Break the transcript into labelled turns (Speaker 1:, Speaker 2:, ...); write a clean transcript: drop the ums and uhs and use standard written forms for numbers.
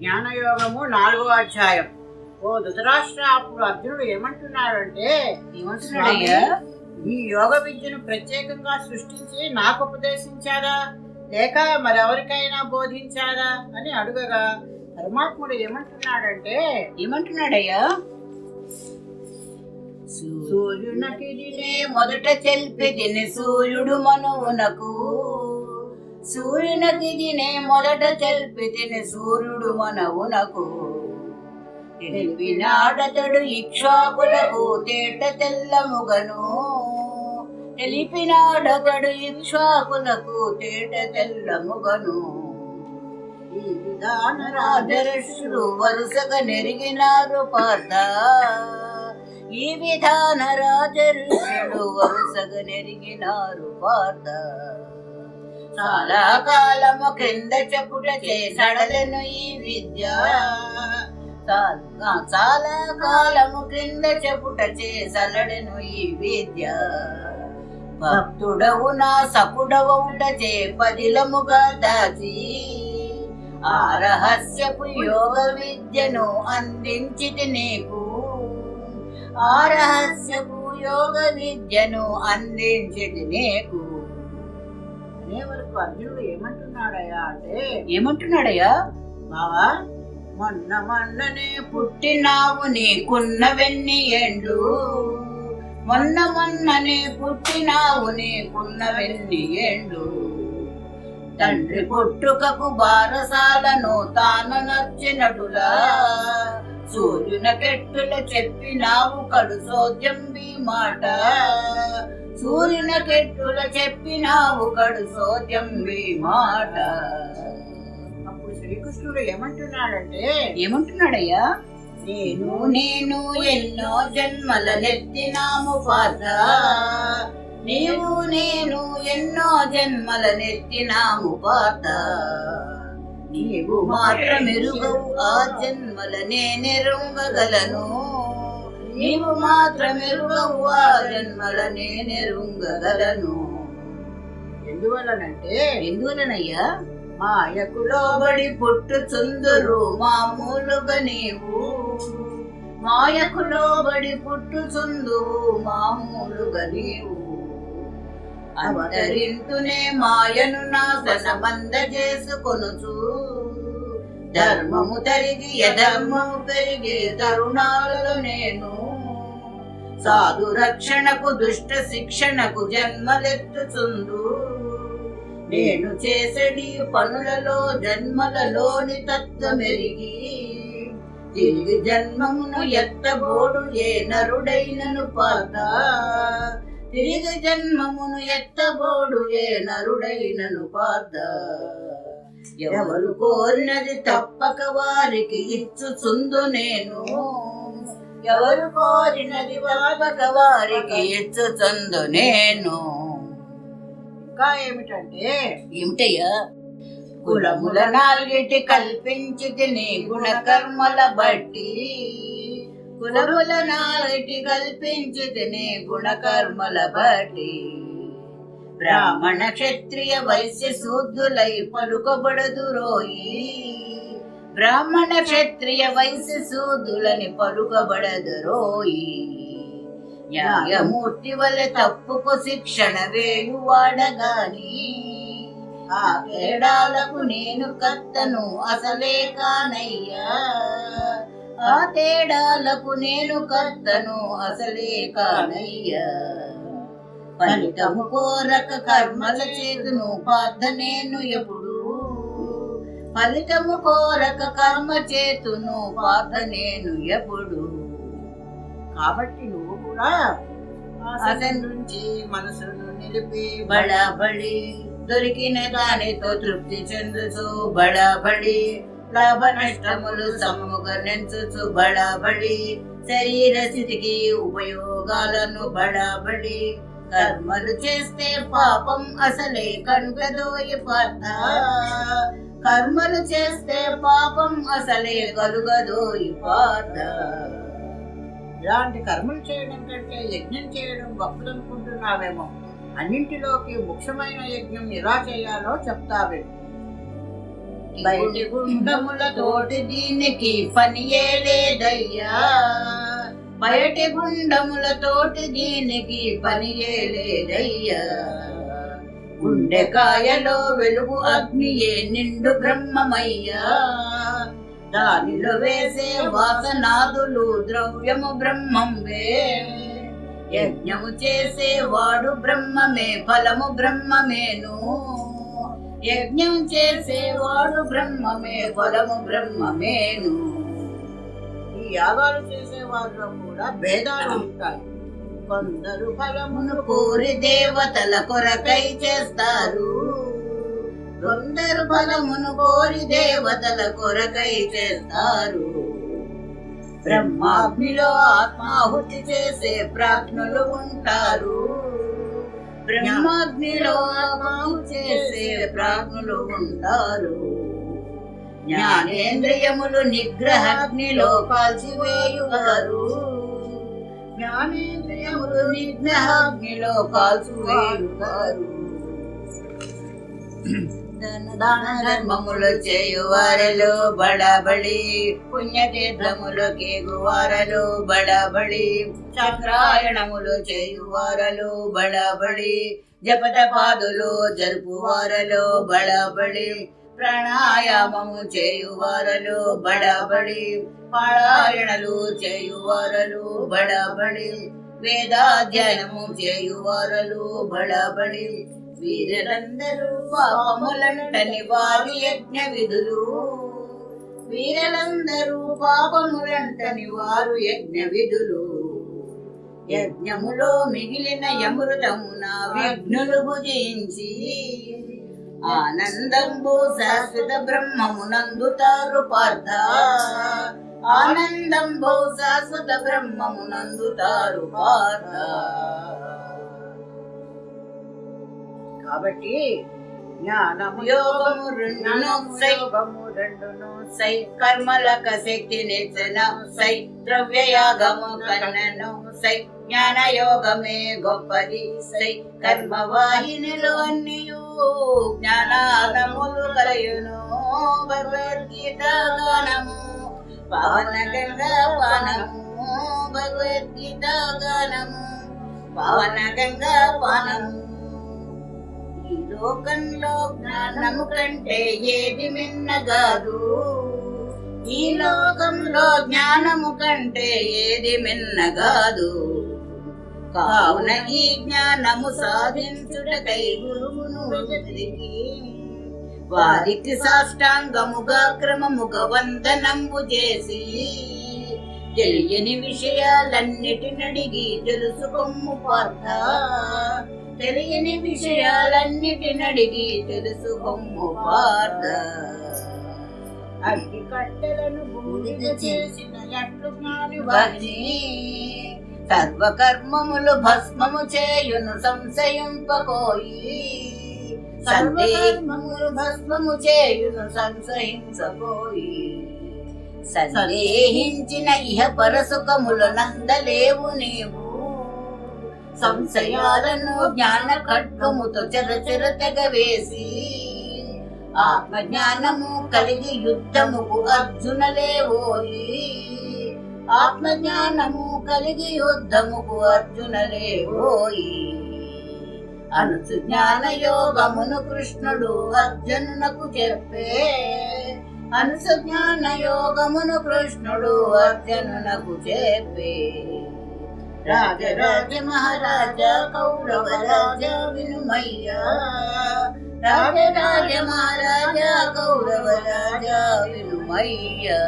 Speaker 1: జ్ఞానయోగము 4వ అధ్యాయం. ఓ ధృతరాష్ట్ర, అప్పుడు అర్జునుడు ఏమంటున్నాడంటే,
Speaker 2: ఏమంటున్నాడయ్యా?
Speaker 1: ఈ యోగ విద్యను ప్రత్యేకంగా సృష్టించి నాకు ఉపదేశించారా లేక మరెవరికైనా బోధించారా అని అడుగగా పరమాత్ముడు
Speaker 2: ఏమంటున్నాడయ్యా? సూర్యునకి మొదట తెలిపితిని సూర్యుడు మనువునకు, సూర్యునకి మొదట తెలిపితిని సూర్యుడు మనవునకు, తెలిపినాడతడు ఇక్ష్వాకులకు తేట తెల్లముగను, తెలిపినాడతడు ఇక్ష్వాకులకు తేట తెల్లముగను. ఈ విధాన రాజర్షులు వరుసగా నెరిగినారు పాత, ఈ విధాన రాజర్షులు వరుసగా నెరిగినారు పాత. చాలా కాలము క్రింద చెప్పుట చేసడలను ఈ విద్య, చాలా కాలము క్రింద చెప్పుట చేసలడను ఈ విద్య. భక్తుడవు నా సకుడవుట చే పదిలముగా దాచి, ఆ రహస్యపు యోగ విద్యను అందించితి నీకు, ఆ రహస్యపు యోగ విద్యను అందించితి నీకు.
Speaker 1: అనే వరకు అర్జునుడు
Speaker 2: ఏమంటున్నాడయ్యా?
Speaker 1: బావా, మొన్ననే
Speaker 2: పుట్టినావు నీకున్నవెన్ని ఏండ్లు, మొన్ననే పుట్టినావు నీకున్నవెన్ని ఏండ్లు. తండ్రి పుట్టుకకు బారసాలను తాను నచ్చినటులా, సూర్యునకెట్టుల చెప్పినావు కడు సోద్యం మాట, సూర్యునకెట్టుల చెప్పినావు కడు సోద్యం మాట.
Speaker 1: అప్పుడు శ్రీకృష్ణుడు
Speaker 2: ఏమంటున్నాడయ్యా? నేను ఎన్నో జన్మలనెత్తినాము పాత, నీవు నేను ఎన్నో జన్మలనెత్తినాము పాత. నీవు మాత్రమెరుగవు ఆ జన్మల నేనెరుంగగలను, నీవు మాత్రమెరుగవు ఆ జన్మల నేనెరుంగగలను. ఎందువలనయ్యా? మాయకు లోబడి పుట్టుచుందురు మామూలుగా నీవు, మాయకు లోబడి పుట్టుచుందువు మామూలుగా నీవు. అంతరింతునే మాయను నాశనమంద చేసుకొనుచు, ధర్మము తరిగి యధర్మము పెరిగి తరుణాలలో నేను, సాధు రక్షణకు దుష్ట శిక్షణకు జన్మలెత్తుచుందు. నేను చేసడి పనులలో జన్మలలోని తత్వమెరిగి, తిరిగి జన్మమును ఎత్తబోడు ఏ నరుడైనను పాత, తిరిగి జన్మమును ఎత్తబోడు ఏ నరుడైనను పాత. ఎవరు కోరినది తప్పక వారికి ఇచ్చుచుందు నేను, ఎవరు కోరినది తప్పక వారికి ఇచ్చుచుందు నేను.
Speaker 1: ఇంకా
Speaker 2: ఏమిటయ్యా? కులముల నాలుగిటి కల్పించితి నీ గుణకర్మల బట్టి, కులముల నాలుగిటి కల్పించితి నీ గుణకర్మల బట్టి. బ్రాహ్మణ క్షత్రియ వైశ్య శూద్రులై పలుకబడదు రోయి, బ్రాహ్మణ క్షత్రియ వైశ్య శూద్రులని పలుకబడదు రోయి. న్యాయమూర్తి వలె తప్పుకు శిక్షణ వేయువాడగాని, ఆ తేడాలకు నేను కర్తను అసలే కానయ్యా, ఆ తేడాలకు నేను కర్తను అసలే కానయ్యా. ఫలితము కోరక కర్మల చేతును పార్థ నేను ఎప్పుడు, ఫలితము కోరక కర్మ చేతును పార్థ నేను ఎప్పుడు.
Speaker 1: కాబట్టి నువ్వు కూడా అతని నుంచి మనసును నిలిపి
Speaker 2: బడాబడి దొరికిన దానితో తృప్తి చెందుచు, బడాబడి లాభ నష్టములు సమ్ముగా నెంచుచు, బడాబడి శరీర స్థితికి ఉపయోగాలను బడాబడి కర్మలు చేస్తే పాపం అసలే కనుగదోయి పార్థ, కర్మలు చేస్తే పాపం అసలే కలుగదోయి పార్థ.
Speaker 1: ఇలాంటి కర్మలు చేయడం కంటే యజ్ఞం చేయడం గొప్పదనుకుంటున్నావేమో. అన్నింటిలోకి ముఖ్యమైన యజ్ఞం ఎలా చేయాలో చెప్తావే.
Speaker 2: బయటి గుండములతోటి దీనికి పనియే లేదయ్యా, బయటి గుండములతోటి దీనికి పనియే లేదయ్యా. గుండెకాయలో వెలుగు అగ్నియే నిండు బ్రహ్మమయ్యా, దానిలో వేసే వాసనాదులు ద్రవ్యము బ్రహ్మంవే. యజ్ఞము చేసేవాడు బ్రహ్మమే, ఫలము బ్రహ్మమేను. యజ్ఞం చేసేవాడు బ్రహ్మమే, ఫలము బ్రహ్మమేను.
Speaker 1: ఈ యాగాలు చేసే వాళ్ళలో కూడా భేదాలు ఉంటాయి. కొందరు ఫలమును
Speaker 2: కోరి దేవతల కొరకై చేస్తారు, కొందరు ఫలమును కోరి దేవతల కొరకై చేస్తారు. బ్రహ్మాగ్నిలో ఆత్మాహుతి చేసే ప్రాజ్ఞులు ఉంటారు, బ్రహ్మాగ్నిలో ఆత్మాహుతి చేసే ప్రాజ్ఞులు ఉంటారు. జ్ఞానేంద్రియములు నిగ్రహాగ్నిలో కాల్చివేయుగారు, జ్ఞానేంద్రియములు నిగ్రహాగ్నిలో కాల్చివేయుగారు. దాన ధర్మములు చేయువారలు బడబడి, పుణ్యతీర్థములు కేగువారలు బడబడి, చక్రాయణములు చేయువారలు బడబడి, జపతపాదులు జరుపువారలు బడబడి, ప్రాణాయామము చేయువారలు బడబడి, పారాయణలు చేయువారలు బడబడి, వేదాధ్యయనము చేయువారలు బడబడి, వీరులందరూ పాపములంటని వారి యజ్ఞ విధులు, వీరులందరూ పాపములంటని వారు యజ్ఞ విధులు. యజ్ఞములో మిగిలిన అమృతమున విఘ్నులు భుజించి, ఆనందంబు శాశ్వత బ్రహ్మమునందుతారు పార్థ, ఆనందంబు శాశ్వత బ్రహ్మమునందుతారు పార్థ.
Speaker 1: కాబట్టి జ్ఞానము
Speaker 2: యోగము రెండును సై, కర్మలక శక్తి నిచ్చన సై, ద్రవ్యయాగము కన్నను సై, జ్ఞాన యోగమే గొప్పది సై. కర్మవాహినిలో అన్నియు జ్ఞానాదములు కలయును, భగవద్గీత గానము పవన గంగా పానము, భగవద్గీత గానము పవన గంగా పానము. ఈ లోకంలో జ్ఞానము కంటే ఏది మిన్నగాదు, ఈ లోకంలో జ్ఞానము కంటే ఏది మిన్నగాదు. కావున ఈ జ్ఞానము సాధించుటకై గురువును వెతికి, వారికి సాష్టాంగముగా క్రమముగా వందనము చేసి, తెలియని విషయాలన్నిటినడిగి తెలుసుకొమ్ము పార్థ, తెలియని విషయాలన్నిటినడిగి తెలుసుకొమ్ము పార్థ.
Speaker 1: అగ్ని కట్టెలను బూడిద చేసిన ఎట్లు జ్ఞాని
Speaker 2: వారిని, సర్వకర్మములు భస్మము చేయును సంశయింపకోయి, సర్వకర్మములు భస్మము చేయును సంశయించకోయి. సందేహించిన ఇహ పరసుఖములు నందలేవు నీవు, సంశయాలను జ్ఞాన ఖడ్గముతో చెరచెర తెగవేసి, ఆత్మజ్ఞానము కలిగి యుద్ధముకు అర్జునలేవోయి, ఆత్మజ్ఞానము కలిగి యుద్ధముకు అర్జునలేవోయి. అనుసు జ్ఞాన యోగమును కృష్ణుడు అర్జునునకు చెప్పే, అనుసు జ్ఞాన యోగమును కృష్ణుడు అర్జునునకు చెప్పే. రాజరాజ మహారాజా కౌరవ రాజా వినుమయ్యా, రాజరాజ మహారాజా కౌరవ రాజా వినుమయ్యా.